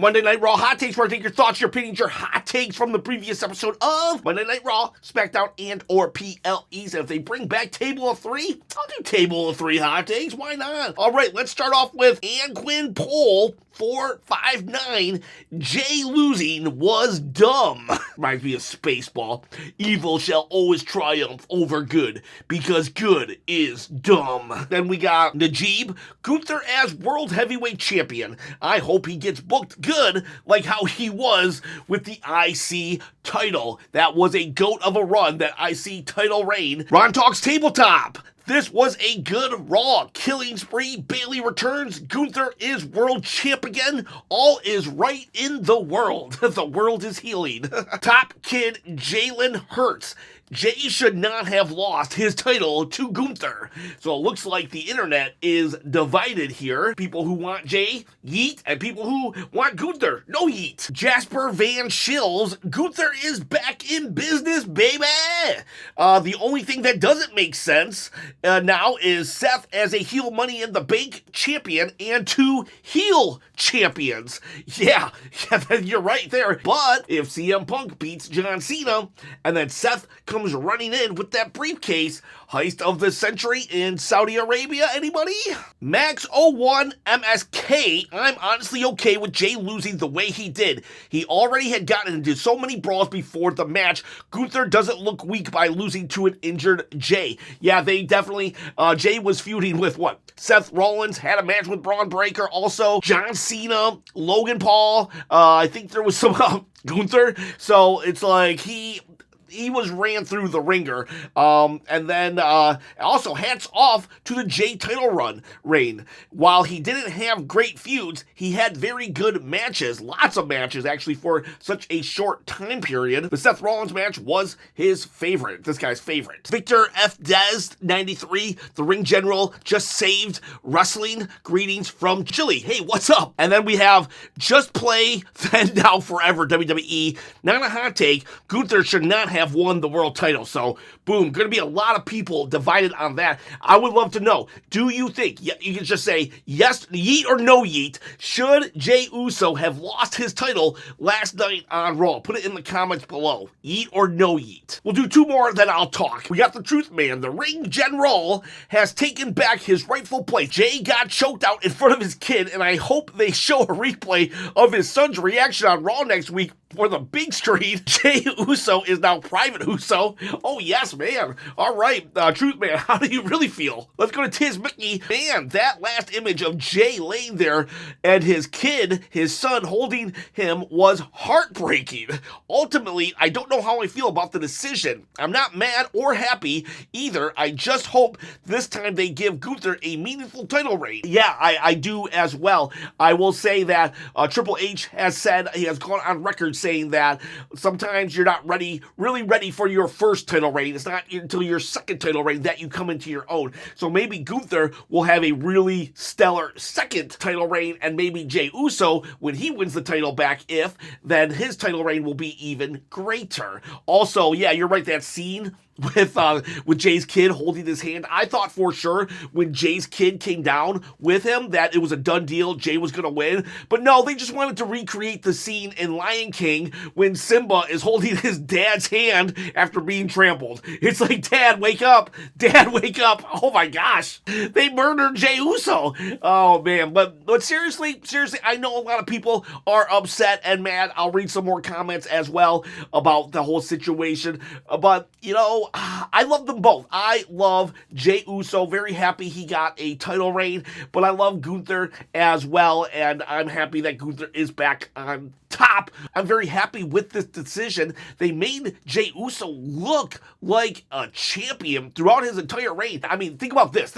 Monday Night Raw Hot Takes, where I take your thoughts, your opinions, your hot takes from the previous episode of Monday Night Raw, SmackDown, and or PLEs. And if they bring back Table of Three, I'll do Table of Three Hot Takes. Why not? All right, let's start off with Ann Quinn Poll 459. Jey losing was dumb. Reminds me of Spaceball. Evil shall always triumph over good, because good is dumb. Then we got Najib, Gunther as World Heavyweight Champion. I hope he gets booked good, like how he was with the IC title. That was a goat of a run, that IC title reign. Ron talks tabletop. This was a good Raw. Killing spree. Bayley returns. Gunther is world champ again. All is right in the world. The world is healing. Top kid Jalen Hurts. Jey should not have lost his title to Gunther. So it looks like the internet is divided here. People who want Jey, yeet, and people who want Gunther, no yeet. Jasper Van Shills, Gunther is back in business, baby. The only thing that doesn't make sense now is Seth as a heel Money in the Bank champion and two heel champions. Yeah, you're right there. But if CM Punk beats John Cena and then Seth comes running in with that briefcase, heist of the century in Saudi Arabia, anybody? Max01 MSK, I'm honestly okay with Jey losing the way he did. He already had gotten into so many brawls before the match. Gunther doesn't look weak by losing to an injured Jey. Yeah, they definitely, Jey was feuding with what? Seth Rollins, had a match with Braun Breaker, also John Cena, Logan Paul, I think there was some Gunther, so it's like he was ran through the ringer. And then also hats off to the Jey title reign. While he didn't have great feuds, he had very good matches. Lots of matches, actually, for such a short time period. The Seth Rollins match was his favorite. This guy's favorite. Victor F. Dez, 93, the ring general, just saved wrestling. Greetings from Chile. Hey, what's up? And then we have Just Play, Then Now Forever, WWE. Not a hot take. Gunther should not have won the world title. So, boom, going to be a lot of people divided on that. I would love to know, do you think, you can just say yes, yeet or no yeet, should Jey Uso have lost his title last night on Raw? Put it in the comments below. Yeet or no yeet. We'll do two more, then I'll talk. We got the truth man. The ring general has taken back his rightful place. Jey got choked out in front of his kid, and I hope they show a replay of his son's reaction on Raw next week for the big screen. Jey Uso is now Private Uso. Oh, yes, man. All right, Truth Man, how do you really feel? Let's go to Tiz Mickey. Man, that last image of Jey laying there and his kid, his son, holding him was heartbreaking. Ultimately, I don't know how I feel about the decision. I'm not mad or happy either. I just hope this time they give Gunther a meaningful title reign. Yeah, I do as well. I will say that Triple H has said, he has gone on record saying that sometimes you're not really ready for your first title reign. It's not until your second title reign that you come into your own. So maybe Gunther will have a really stellar second title reign, and maybe Jey Uso, when he wins the title back, then his title reign will be even greater. Also, yeah, you're right, that scene with Jey's kid holding his hand, I thought for sure when Jey's kid came down with him that it was a done deal, Jey was gonna win. But no, they just wanted to recreate the scene in Lion King when Simba is holding his dad's hand after being trampled. It's like, Dad, wake up! Dad, wake up! Oh my gosh, they murdered Jey Uso. Oh man, but seriously, I know a lot of people are upset and mad. I'll read some more comments as well about the whole situation. But you know, I love them both. I love Jey Uso. Very happy he got a title reign, but I love Gunther as well, and I'm happy that Gunther is back on top. I'm very happy with this decision. They made Jey Uso look like a champion throughout his entire reign. I mean, think about this.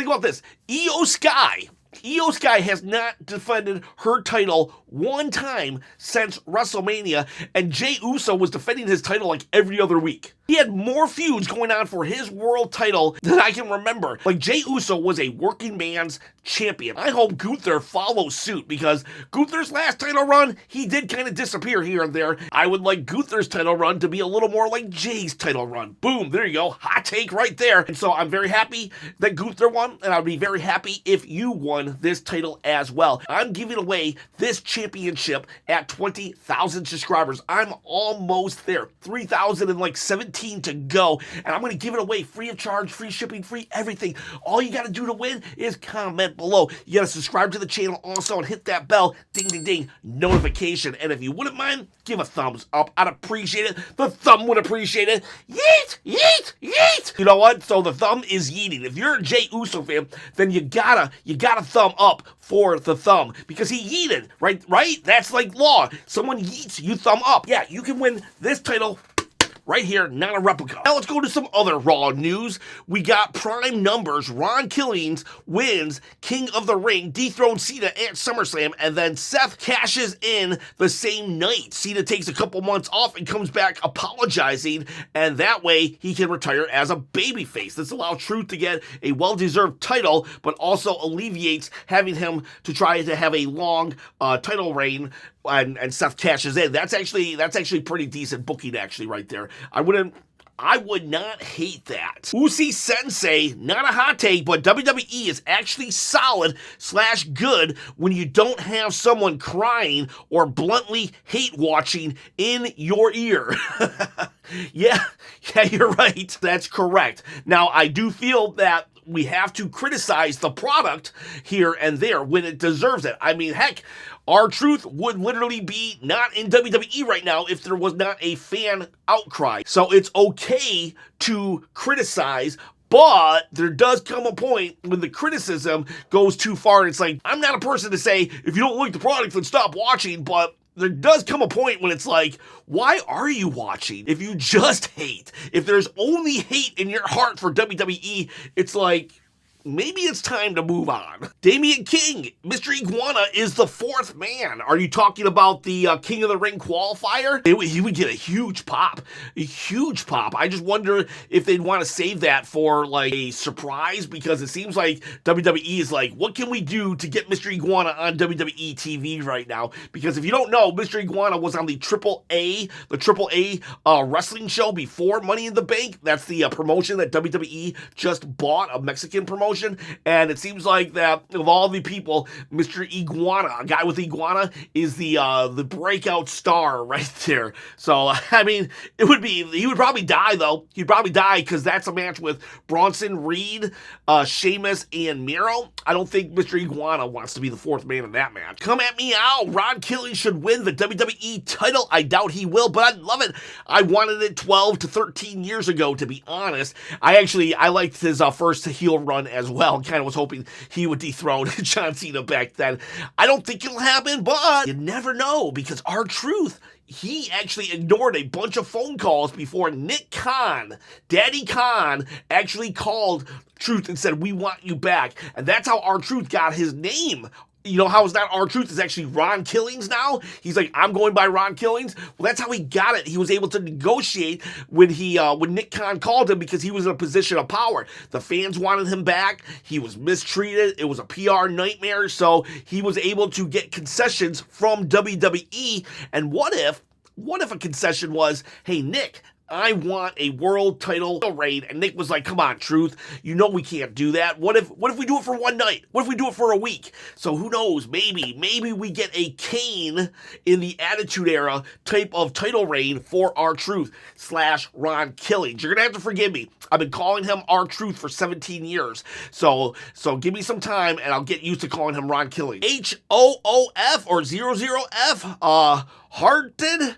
Io Sky has not defended her title one time since WrestleMania, and Jey Uso was defending his title like every other week. He had more feuds going on for his world title than I can remember. Like, Jey Uso was a working man's champion. I hope Gunther follows suit, because Gunther's last title run, he did kind of disappear here and there. I would like Gunther's title run to be a little more like Jey's title run. Boom, there you go. Hot take right there. And so I'm very happy that Gunther won, and I'd be very happy if you won won this title as well. I'm giving away this championship at 20,000 subscribers. I'm almost there. 3,017 to go. And I'm going to give it away free of charge, free shipping, free everything. All you got to do to win is comment below. You got to subscribe to the channel also and hit that bell. Ding, ding, ding. Notification. And if you wouldn't mind, give a thumbs up. I'd appreciate it. The thumb would appreciate it. Yeet, yeet, yeet. You know what? So the thumb is yeeting. If you're a Jey Uso fan, then you gotta thumb up for the thumb because he yeeted, right? That's like law. Someone yeets, you thumb up. Yeah, you can win this title right here, not a replica. Now let's go to some other Raw news. We got prime numbers. Ron Killings wins King of the Ring, dethroned Cena at SummerSlam, and then Seth cashes in the same night. Cena takes a couple months off and comes back apologizing, and that way he can retire as a babyface. This allows Truth to get a well-deserved title, but also alleviates having him to try to have a long title reign and Seth cashes in. That's actually pretty decent booking actually right there. I would not hate that. Usi Sensei, not a hot take, but WWE is actually solid / good when you don't have someone crying or bluntly hate watching in your ear. Yeah, you're right. That's correct. Now, I do feel that we have to criticize the product here and there when it deserves it. I mean, heck, R-Truth would literally be not in WWE right now if there was not a fan outcry. So it's okay to criticize, but there does come a point when the criticism goes too far. It's like, I'm not a person to say, if you don't like the product, then stop watching, but there does come a point when it's like, why are you watching? If you just hate, if there's only hate in your heart for WWE, it's like, maybe it's time to move on. Damian King, Mr. Iguana is the fourth man. Are you talking about the King of the Ring qualifier? He would get a huge pop. A huge pop. I just wonder if they'd want to save that for like a surprise, because it seems like WWE is like, what can we do to get Mr. Iguana on WWE TV right now? Because if you don't know, Mr. Iguana was on the AAA wrestling show before Money in the Bank. That's the promotion that WWE just bought, a Mexican promotion. And it seems like that of all the people, Mr. Iguana, a guy with Iguana, is the breakout star right there. So, I mean, he would probably die, though. He'd probably die because that's a match with Bronson Reed, Sheamus, and Miro. I don't think Mr. Iguana wants to be the fourth man in that match. Come at me out. Ron Killings should win the WWE title. I doubt he will, but I'd love it. I wanted it 12 to 13 years ago, to be honest. I liked his first heel run as well. Kind of was hoping he would dethrone John Cena back then. I don't think it'll happen, but you never know, because R-Truth, he actually ignored a bunch of phone calls before Nick Khan, Daddy Khan, actually called Truth and said, we want you back. And that's how R-Truth got his name. You know how is that R-Truth is actually Ron Killings now? He's like, I'm going by Ron Killings. Well, that's how he got it. He was able to negotiate when Nick Khan called him, because he was in a position of power. The fans wanted him back. He was mistreated. It was a PR nightmare. So he was able to get concessions from WWE. And what if a concession was, hey, Nick, I want a world title reign. And Nick was like, come on, Truth. You know we can't do that. What if we do it for one night? What if we do it for a week? So who knows? Maybe we get a Kane in the Attitude Era type of title reign for R-Truth / Ron Killings. You're going to have to forgive me. I've been calling him R-Truth for 17 years. So give me some time and I'll get used to calling him Ron Killings. HOOF or 00F, Harden.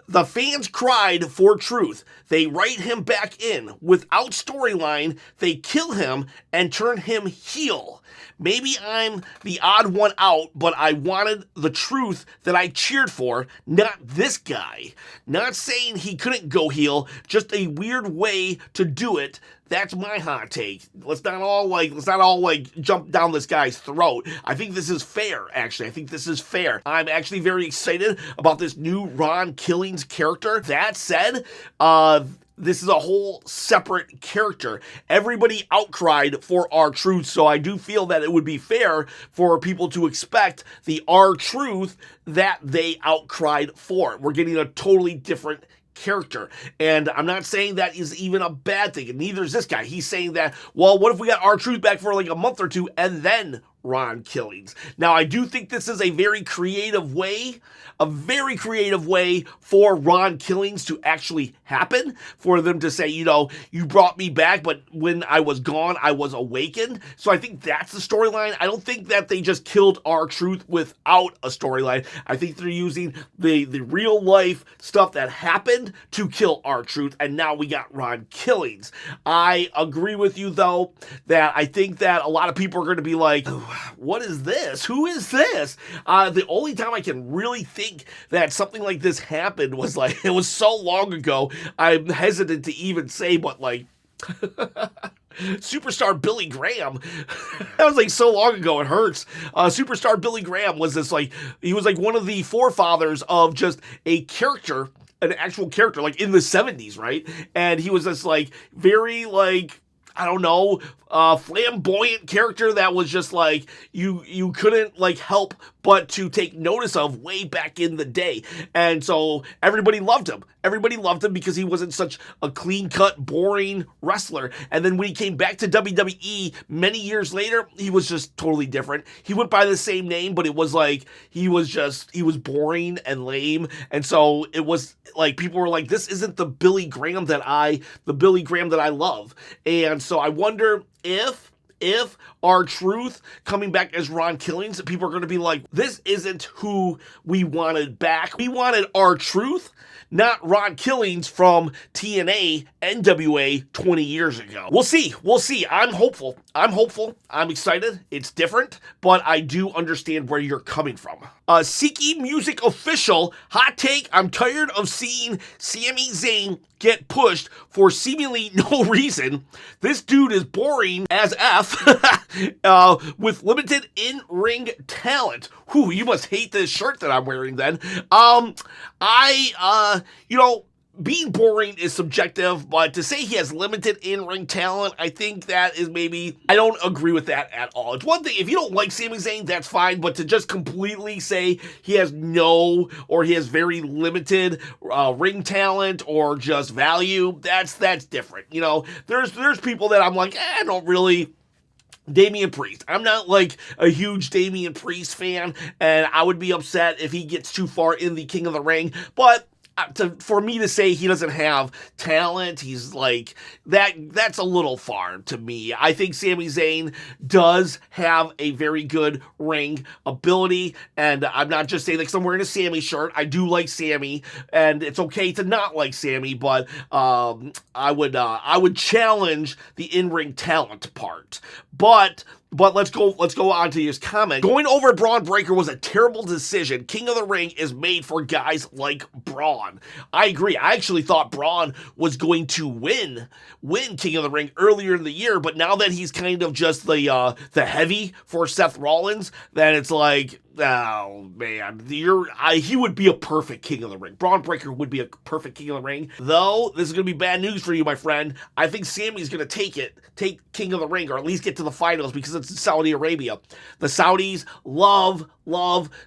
The fans cried for Truth. They write him back in. Without storyline, they kill him and turn him heel. Maybe I'm the odd one out, but I wanted the Truth that I cheered for, not this guy. Not saying he couldn't go heel, just a weird way to do it. That's my hot take. Let's not all jump down this guy's throat. I think this is fair, actually. I think this is fair. I'm actually very excited about this new Ron Killings character. That said, this is a whole separate character. Everybody outcried for R-Truth, so I do feel that it would be fair for people to expect the R-Truth that they outcried for. We're getting a totally different character. And I'm not saying that is even a bad thing, and neither is this guy. He's saying that, well, what if we got R-Truth back for like a month or two and then Ron Killings. Now, I do think this is a very creative way for Ron Killings to actually happen, for them to say, you brought me back, but when I was gone, I was awakened. So I think that's the storyline. I don't think that they just killed R-Truth without a storyline. I think they're using the real life stuff that happened to kill R-Truth, and now we got Ron Killings. I agree with you, though, that I think that a lot of people are going to be like, what is this? Who is this? The only time I can really think that something like this happened was like, it was so long ago, I'm hesitant to even say, but like, Superstar Billy Graham. That was like so long ago, it hurts. Superstar Billy Graham was he was like one of the forefathers of just a character, an actual character, like in the 70s, right? And he was this like very like, I don't know, flamboyant character that was just like, you couldn't like help but to take notice of way back in the day. And so everybody loved him. Everybody loved him because he wasn't such a clean-cut, boring wrestler. And then when he came back to WWE many years later, he was just totally different. He went by the same name, but it was like, he was boring and lame. And so it was like, people were like, this isn't the Billy Graham that I love. And so I wonder if R-Truth coming back as Ron Killings, people are going to be like, this isn't who we wanted back. We wanted R-Truth, not Ron Killings from TNA, NWA 20 years ago. We'll see. I'm hopeful. I'm excited. It's different, but I do understand where you're coming from. Siki Music Official, hot take, I'm tired of seeing Sami Zayn get pushed for seemingly no reason. This dude is boring as F with limited in-ring talent. Whew, you must hate this shirt that I'm wearing then. Being boring is subjective, but to say he has limited in-ring talent, I think that is maybe, I don't agree with that at all. It's one thing, if you don't like Sami Zayn, that's fine, but to just completely say he has very limited ring talent or just value, that's different. There's people that I'm like, I don't really. Damian Priest. I'm not like a huge Damian Priest fan, and I would be upset if he gets too far in the King of the Ring, but for me to say he doesn't have talent, he's like, that's a little far to me. I think Sami Zayn does have a very good ring ability, and I'm not just saying like I'm wearing a Sami shirt. I do like Sami, and it's okay to not like Sami, but I would challenge the in-ring talent part. But let's go on to his comment. Going over Braun Breaker was a terrible decision. King of the Ring is made for guys like Braun. I agree. I actually thought Braun was going to win King of the Ring earlier in the year, but now that he's kind of just the heavy for Seth Rollins, then it's like, oh man, he would be a perfect King of the Ring. Braun Breaker would be a perfect King of the Ring. Though, this is going to be bad news for you, my friend. I think Sami's going to take King of the Ring, or at least get to the finals, because it's in Saudi Arabia. The Saudis love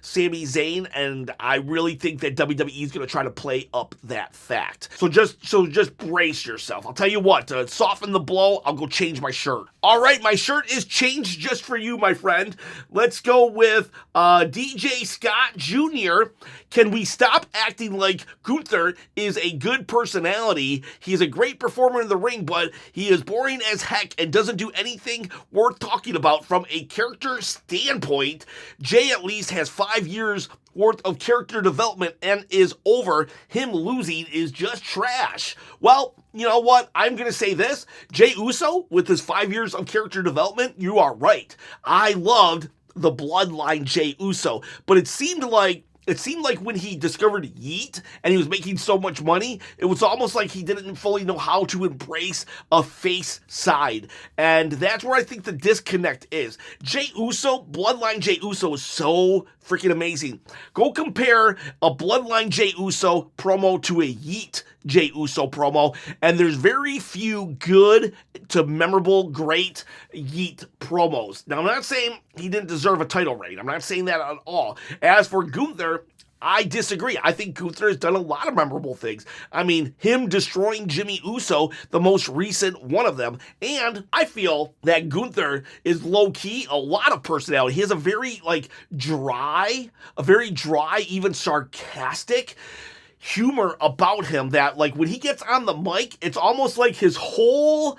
Sami Zayn, and I really think that WWE is going to try to play up that fact. So just brace yourself. I'll tell you what, to soften the blow, I'll go change my shirt. All right, my shirt is changed just for you, my friend. Let's go with DJ Scott Jr. Can we stop acting like Gunther is a good personality? He is a great performer in the ring, but he is boring as heck and doesn't do anything worth talking about from a character standpoint. Jey at least has 5 years worth of character development and is over. Him losing is just trash. Well, you know what? I'm going to say this. Jey Uso, with his 5 years of character development, you are right. I loved the bloodline Jey Uso, but it seemed like when he discovered Yeet and he was making so much money, it was almost like he didn't fully know how to embrace a face side. And that's where I think the disconnect is. Jey Uso, bloodline Jey Uso is so freaking amazing. Go compare a bloodline Jey Uso promo to a Yeet Jey Uso promo, and there's very few good to memorable, great Yeet promos. Now, I'm not saying he didn't deserve a title reign. I'm not saying that at all. As for Gunther, I disagree. I think Gunther has done a lot of memorable things. I mean, him destroying Jey Uso, the most recent one of them. And I feel that Gunther is low-key a lot of personality. He has a very, dry, even sarcastic humor about him that, when he gets on the mic, it's almost like his whole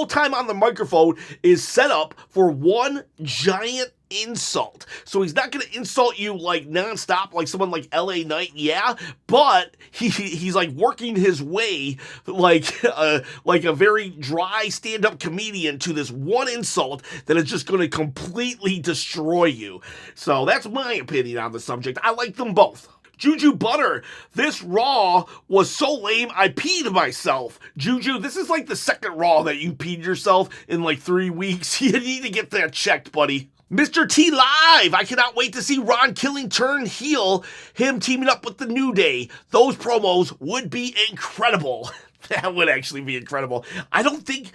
time on the microphone is set up for one giant insult. So he's not going to insult you nonstop like someone like LA Knight, yeah, but he's working his way like a very dry stand-up comedian to this one insult that is just going to completely destroy you. So that's my opinion on the subject. I like them both. Juju Butter, this Raw was so lame, I peed myself. Juju, this is the second Raw that you peed yourself in 3 weeks. You need to get that checked, buddy. Mr. T Live, I cannot wait to see Ron Killing turn heel, him teaming up with the New Day. Those promos would be incredible. That would actually be incredible. I don't think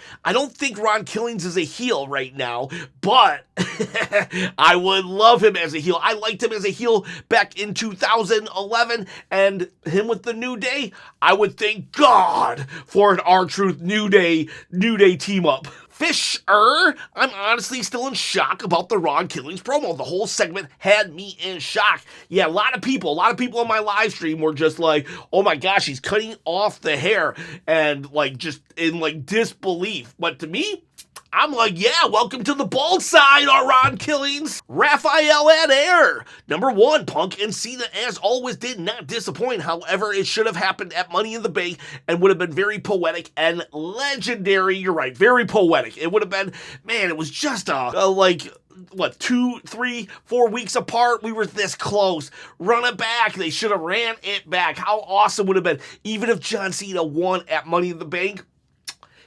Ron Killings is a heel right now, but I would love him as a heel. I liked him as a heel back in 2011, and him with the New Day, I would thank God for an R-Truth New Day team up. Fisher, I'm honestly still in shock about the Ron Killings promo. The whole segment had me in shock. Yeah, a lot of people on my live stream were just like, oh my gosh, he's cutting off the hair, and just in disbelief. But to me, I'm like, yeah, welcome to the bald side, Ron Killings. Raphael at Air. Number 1, Punk and Cena, as always, did not disappoint. However, it should have happened at Money in the Bank and would have been very poetic and legendary. You're right, very poetic. It would have been, man, it was just 2, 3, 4 weeks apart. We were this close. Run it back. They should have ran it back. How awesome would it have been, even if John Cena won at Money in the Bank?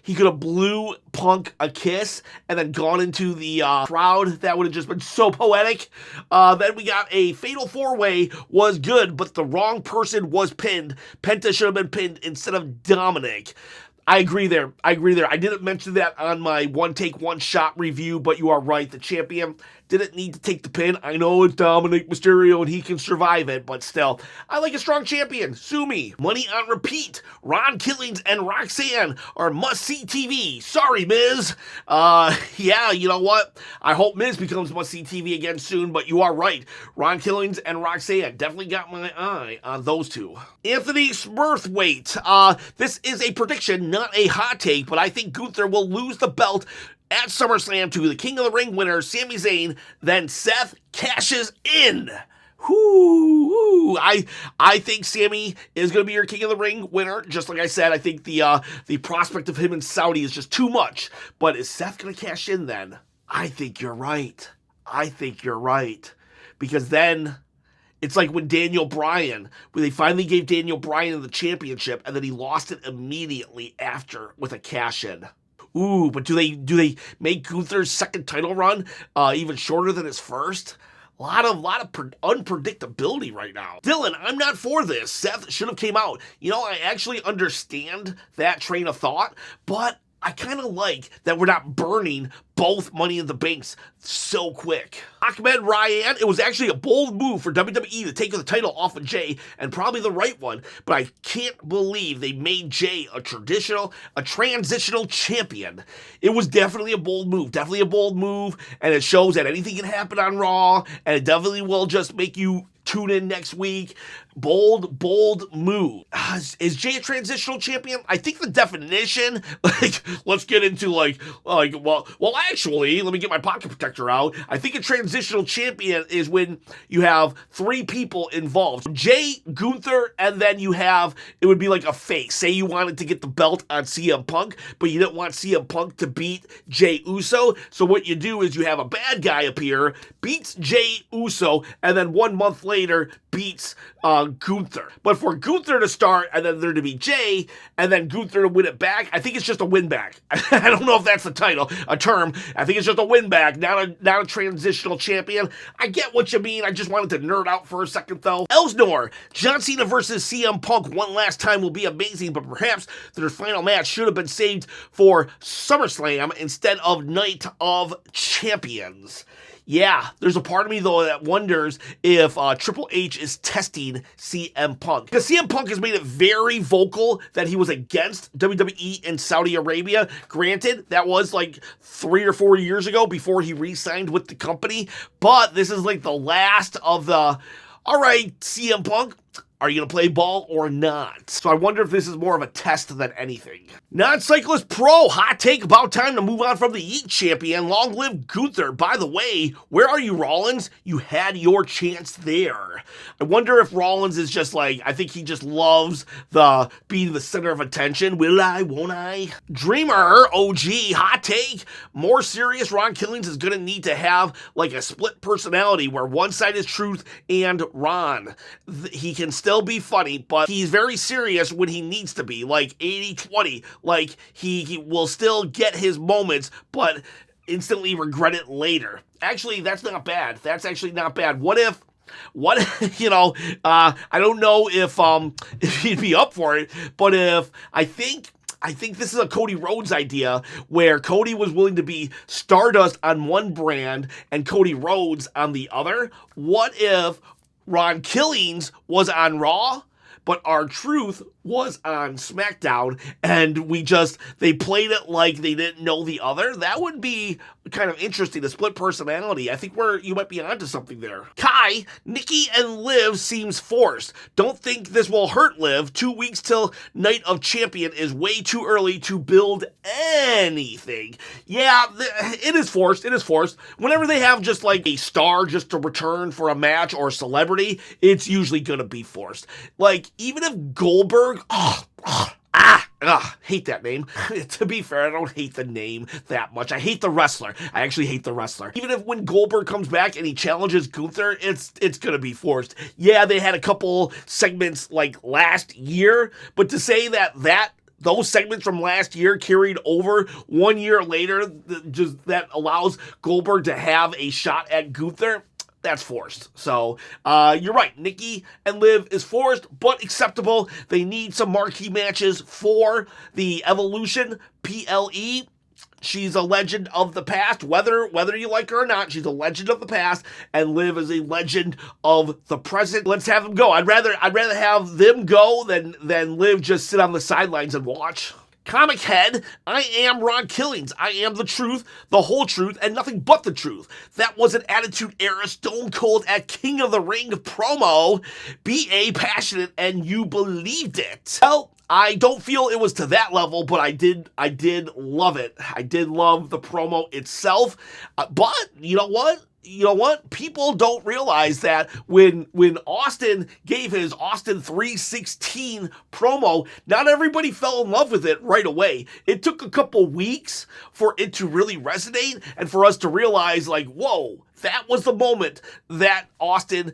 He could have blew Punk a kiss and then gone into the crowd. That would have just been so poetic. Then we got a Fatal 4-Way was good, but the wrong person was pinned. Penta should have been pinned instead of Dominic. I agree there. I didn't mention that on my one take, one shot review, but you are right. The champion didn't need to take the pin. I know it's Dominic Mysterio and he can survive it, but still, I like a strong champion. Sue me. Money on repeat. Ron Killings and Roxanne are must-see TV. Sorry, Miz. Yeah, you know what? I hope Miz becomes must-see TV again soon, but you are right. Ron Killings and Roxanne definitely got my eye on those two. Anthony Smurthwaite. This is a prediction, not a hot take, but I think Gunther will lose the belt at SummerSlam to the King of the Ring winner, Sami Zayn, then Seth cashes in. I think Sami is going to be your King of the Ring winner. Just like I said, I think the prospect of him in Saudi is just too much. But is Seth going to cash in then? I think you're right. Because then it's like when Daniel Bryan, when they finally gave Daniel Bryan the championship, and then he lost it immediately after with a cash-in. Ooh, but do they make Gunther's second title run even shorter than his first? A lot of unpredictability right now. Dylan, I'm not for this. Seth should have came out. You know, I actually understand that train of thought, but I kind of like that we're not burning both Money in the Banks so quick. Ahmed Ryan, it was actually a bold move for WWE to take the title off of Jey, and probably the right one, but I can't believe they made Jey a transitional champion. It was definitely a bold move, and it shows that anything can happen on Raw, and it definitely will just make you tune in next week. Bold move. Is Jey a transitional champion? I think the definition, let's get into well, actually, let me get my pocket protector out. I think a transitional champion is when you have 3 people involved. Jey, Gunther, and then it would be like a face. Say you wanted to get the belt on CM Punk, but you didn't want CM Punk to beat Jey Uso. So what you do is you have a bad guy appear, beats Jey Uso, and then 1 month later beats Gunther. But for Gunther to start and then there to be Jey and then Gunther to win it back, I think it's just a win back. I don't know if that's a term. I think it's just a win back, not a transitional champion. I get what you mean. I just wanted to nerd out for a second though. Elsnor, John Cena versus CM Punk one last time will be amazing, but perhaps their final match should have been saved for SummerSlam instead of Night of Champions. Yeah, there's a part of me, though, that wonders if Triple H is testing CM Punk. Because CM Punk has made it very vocal that he was against WWE in Saudi Arabia. Granted, that was like 3 or 4 years ago before he re-signed with the company. But this is like the last of the, all right, CM Punk, are you going to play ball or not? So I wonder if this is more of a test than anything. Non-Cyclist Pro, hot take, about time to move on from the Yeet champion. Long live Gunther. By the way, where are you, Rollins? You had your chance there. I wonder if Rollins is just like, I think he just loves the being the center of attention. Will I, won't I? Dreamer, OG, hot take. More serious, Ron Killings is going to need to have like a split personality where one side is Truth and Ron. He can still be funny, but he's very serious when he needs to be, like 80-20. Like, he will still get his moments, but instantly regret it later. Actually, that's not bad. That's actually not bad. What if, I don't know if he'd be up for it, but if, I think this is a Cody Rhodes idea where Cody was willing to be Stardust on one brand and Cody Rhodes on the other. What if Ron Killings was on Raw, but R-Truth was on SmackDown, and they played it like they didn't know the other? That would be kind of interesting, a split personality. I think you might be onto something there. Kai, Nikki and Liv seems forced. Don't think this will hurt Liv. 2 weeks till Night of Champion is way too early to build anything. Yeah, it is forced. It is forced. Whenever they have just like a star just to return for a match or a celebrity, it's usually going to be forced. Like, even if Goldberg, hate that name. To be fair, I don't hate the name that much. I hate the wrestler. I actually hate the wrestler. Even if when Goldberg comes back and he challenges Gunther, it's gonna be forced. Yeah, they had a couple segments like last year, but to say that those segments from last year carried over 1 year later, that allows Goldberg to have a shot at Gunther, that's forced. So, you're right. Nikki and Liv is forced, but acceptable. They need some marquee matches for the Evolution PLE. She's a legend of the past, whether you like her or not. She's a legend of the past, and Liv is a legend of the present. Let's have them go. I'd rather have them go than Liv just sit on the sidelines and watch. Comic Head, I am Ron Killings. I am the truth, the whole truth, and nothing but the truth. That was an Attitude Era Stone Cold at King of the Ring promo. B.A. passionate, and you believed it. Well, I don't feel it was to that level, but I did love it. I did love the promo itself. But you know what? People don't realize that when Austin gave his Austin 316 promo, not everybody fell in love with it right away. It took a couple weeks for it to really resonate and for us to realize, like, whoa, that was the moment that Austin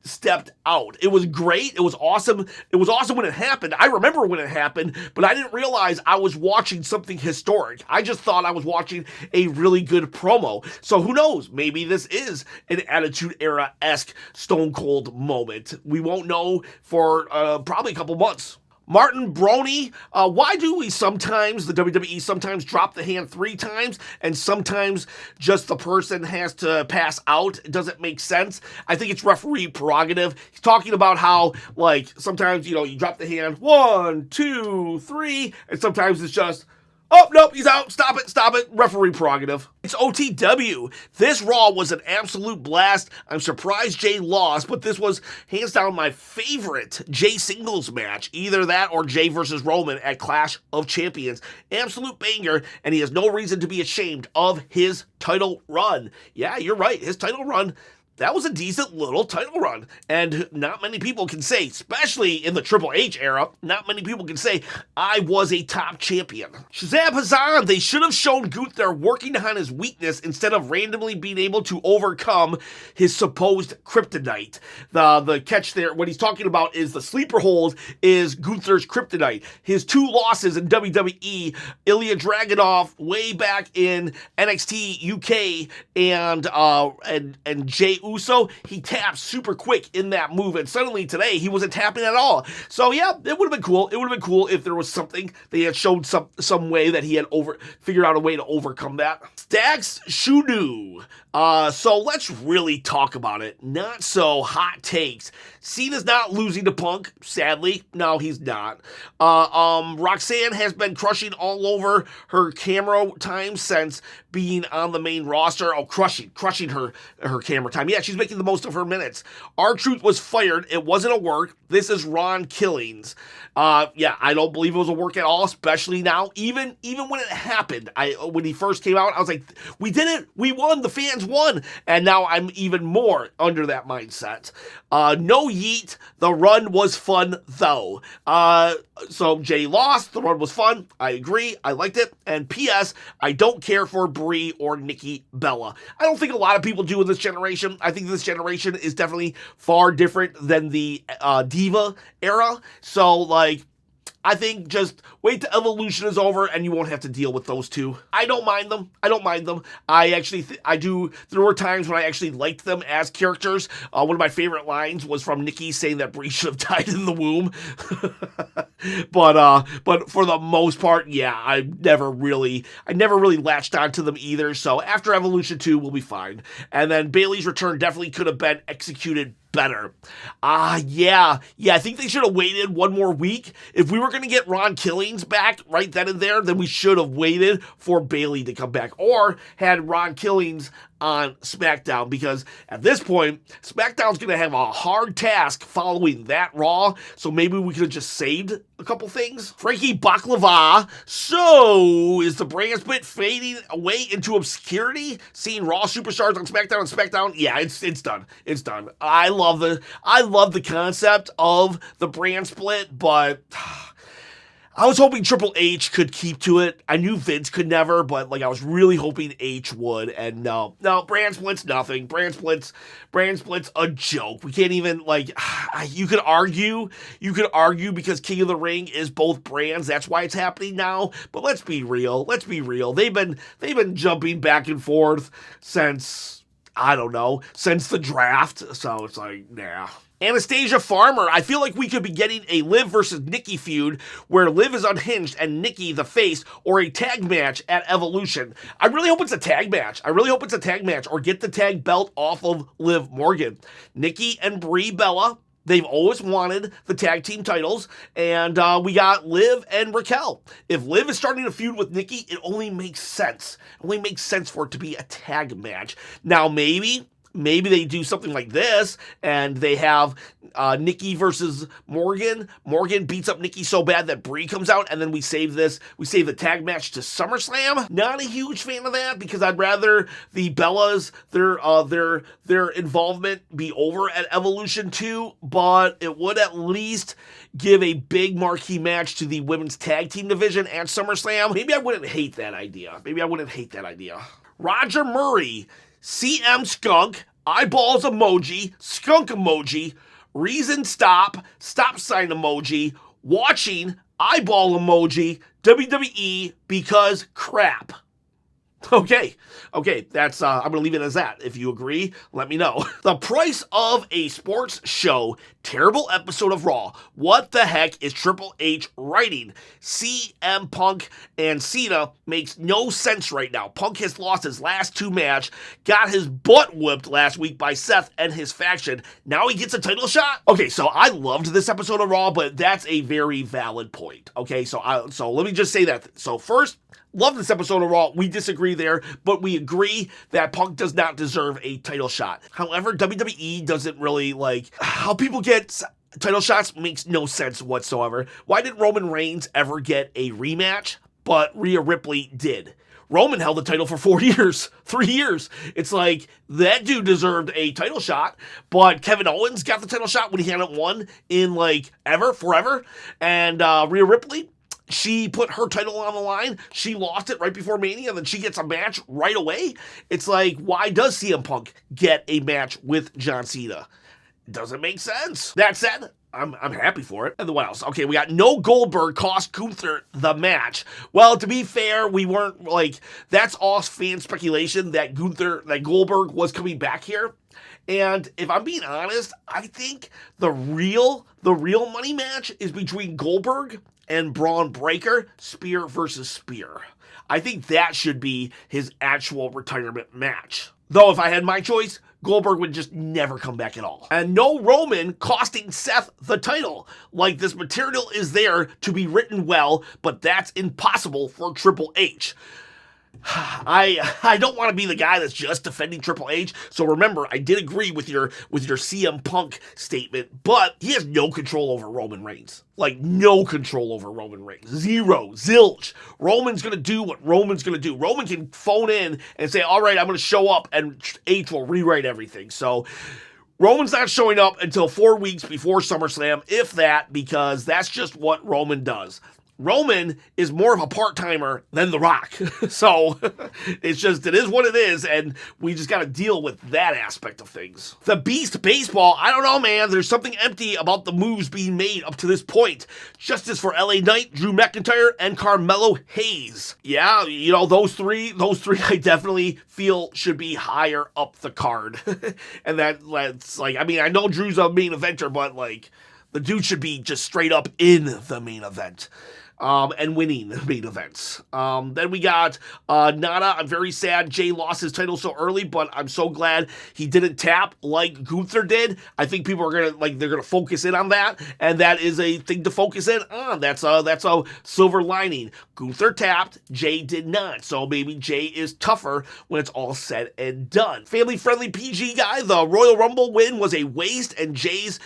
stepped out. It was great. It was awesome. It was awesome when it happened. I remember when it happened, but I didn't realize I was watching something historic. I just thought I was watching a really good promo. So who knows? Maybe this is an Attitude Era-esque Stone Cold moment. We won't know for probably a couple months. Martin Brony, why do we sometimes, the WWE sometimes drop the hand 3 times and sometimes just the person has to pass out? It doesn't make sense. I think it's referee prerogative. He's talking about how, like, sometimes, you drop the hand 1, 2, 3, and sometimes it's just, oh, nope, he's out. Stop it. Referee prerogative. It's OTW. This Raw was an absolute blast. I'm surprised Jey lost, but this was hands down my favorite Jey singles match. Either that or Jey versus Roman at Clash of Champions. Absolute banger, and he has no reason to be ashamed of his title run. Yeah, you're right. His title run, that was a decent little title run, and not many people can say, especially in the Triple H era, not many people can say, I was a top champion. Shazam Hazan, they should have shown Gunther working on his weakness instead of randomly being able to overcome his supposed kryptonite. The catch there, what he's talking about is the sleeper hold is Gunther's kryptonite. His 2 losses in WWE, Ilya Dragunov way back in NXT UK, and Jey Uso, he taps super quick in that move, and suddenly today he wasn't tapping at all. So yeah, it would have been cool. It would have been cool if there was something they had showed some way that he had figured out a way to overcome that. Stacks Shudu. So let's really talk about it. Not so hot takes. Cena's not losing to Punk, sadly. No, he's not. Roxanne has been crushing all over her camera time since being on the main roster. Oh, crushing her camera time. Yeah, she's making the most of her minutes. R-Truth was fired. It wasn't a work. This is Ron Killings. Yeah, I don't believe it was a work at all, especially now. Even when it happened, when he first came out, I was like, we did it. We won. The fans won. And now I'm even more under that mindset. No yeet. The run was fun, though. So Jey lost. The run was fun. I agree. I liked it. And P.S. I don't care for Brie or Nikki Bella. I don't think a lot of people do in this generation. I think this generation is definitely far different than the Diva era. So, like, I think just wait till Evolution is over and you won't have to deal with those two. I don't mind them. I actually, I do. There were times when I actually liked them as characters. One of my favorite lines was from Nikki saying that Brie should have died in the womb. But for the most part, yeah, I never really latched onto them either. So after Evolution 2, we'll be fine. And then Bayley's return definitely could have been executed better. Yeah, I think they should have waited one more week. If we were going to get Ron Killings back right then and there, then we should have waited for Bayley to come back or had Ron Killings on SmackDown, because at this point, SmackDown's going to have a hard task following that Raw, so maybe we could have just saved a couple things. Frankie Baklava. So, is the brand split fading away into obscurity? Seeing Raw superstars on SmackDown? Yeah, it's done. It's done. I love the concept of the brand split, but I was hoping Triple H could keep to it. I knew Vince could never, but I was really hoping H would. And no, brand split's nothing. Brand split's a joke. We can't even you could argue because King of the Ring is both brands. That's why it's happening now. But let's be real. They've been jumping back and forth since the draft. So it's like, nah. Anastasia Farmer. I feel like we could be getting a Liv versus Nikki feud where Liv is unhinged and Nikki the face, or a tag match at Evolution. I really hope it's a tag match. Or get the tag belt off of Liv Morgan. Nikki and Brie Bella. They've always wanted the tag team titles, and we got Liv and Raquel. If Liv is starting a feud with Nikki, it only makes sense. For it to be a tag match. Now, maybe they do something like this, and they have Nikki versus Morgan. Morgan beats up Nikki so bad that Brie comes out, and then we save the tag match to SummerSlam. Not a huge fan of that, because I'd rather the Bellas, their involvement be over at Evolution 2, but it would at least give a big marquee match to the women's tag team division at SummerSlam. Maybe I wouldn't hate that idea. Roger Murray. CM Skunk, eyeballs emoji, skunk emoji, reason stop sign emoji, watching, eyeball emoji, WWE because crap. Okay, that's, I'm going to leave it as that. If you agree, let me know. The price of a sports show. Terrible episode of Raw. What the heck is Triple H writing? CM Punk and Cena makes no sense right now. Punk has lost his last two matches, got his butt whipped last week by Seth and his faction. Now he gets a title shot? Okay, so I loved this episode of Raw, but that's a very valid point. Okay, so let me just say that. So first, love this episode of Raw. We disagree there, but we agree that Punk does not deserve a title shot. However, WWE doesn't really how people get title shots makes no sense whatsoever. Why did Roman Reigns ever get a rematch, but Rhea Ripley did? Roman held the title for 3 years. It's like, that dude deserved a title shot, but Kevin Owens got the title shot when he hadn't won in forever. And Rhea Ripley, she put her title on the line. She lost it right before Mania, then she gets a match right away. It's like, why does CM Punk get a match with John Cena? Doesn't make sense. That said, I'm happy for it. And what else? Okay, we got no Goldberg cost Gunther the match. Well, to be fair, we weren't that's all fan speculation that Goldberg was coming back here. And if I'm being honest, I think the real money match is between Goldberg and Braun Breaker, spear versus spear. I think that should be his actual retirement match. Though if I had my choice, Goldberg would just never come back at all. And no Roman costing Seth the title. Like, this material is there to be written well, but that's impossible for Triple H. I don't want to be the guy that's just defending Triple H. So remember, I did agree with your CM Punk statement, but he has no control over Roman Reigns. Like, no control over Roman Reigns. Zero. Zilch. Roman's going to do what Roman's going to do. Roman can phone in and say, all right, I'm going to show up, and H will rewrite everything. So Roman's not showing up until 4 weeks before SummerSlam, if that, because that's just what Roman does. Roman is more of a part-timer than The Rock. So it's just, it is what it is, and we just got to deal with that aspect of things. The Beast Baseball, I don't know, man. There's something empty about the moves being made up to this point. Justice for LA Knight, Drew McIntyre, and Carmelo Hayes. Yeah, you know, those three I definitely feel should be higher up the card. And that's like, I mean, I know Drew's a main eventer, but like, the dude should be just straight up in the main event. And winning main events. Then we got Nana. I'm very sad Jey lost his title so early, but I'm so glad he didn't tap like Gunther did. I think people are they're gonna focus in on that, and that is a thing to focus in on. That's a silver lining. Gunther tapped, Jey did not, so maybe Jey is tougher when it's all said and done. Family-friendly PG guy, the Royal Rumble win was a waste, and Jey's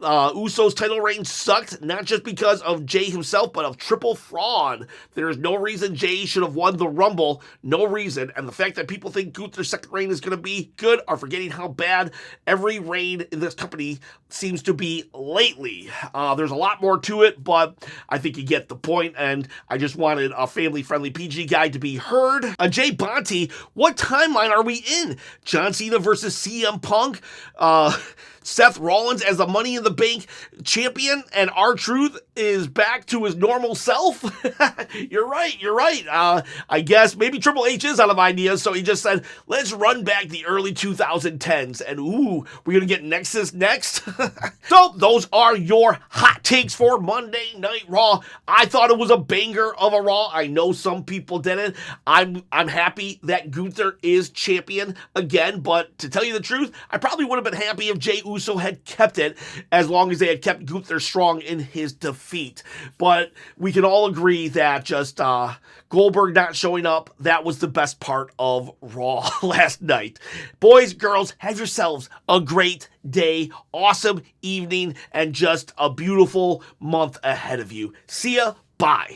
Usos title reign sucked, not just because of Jey himself, but of triple fraud. There is no reason Jey should have won the Rumble. No reason. And the fact that people think Gunther's second reign is going to be good are forgetting how bad every reign in this company seems to be lately. There's a lot more to it, but I think you get the point, and I just wanted a family-friendly PG guy to be heard. Jay Bonte, what timeline are we in? John Cena versus CM Punk? Seth Rollins as the Money in the Bank champion, and R-Truth is back to his normal self? You're right. I guess maybe Triple H is out of ideas, so he just said, let's run back the early 2010s, and ooh, we're going to get Nexus next? So, those are your hot takes for Monday Night Raw. I thought it was a banger of a Raw. I know some people didn't. I'm happy that Gunther is champion again, but to tell you the truth, I probably would have been happy if Jey Uso had kept it, as long as they had kept Gunther strong in his defeat. But we can all agree that just Goldberg not showing up, that was the best part of Raw last night. Boys, girls, have yourselves a great day, awesome evening, and just a beautiful month ahead of you. See ya. Bye.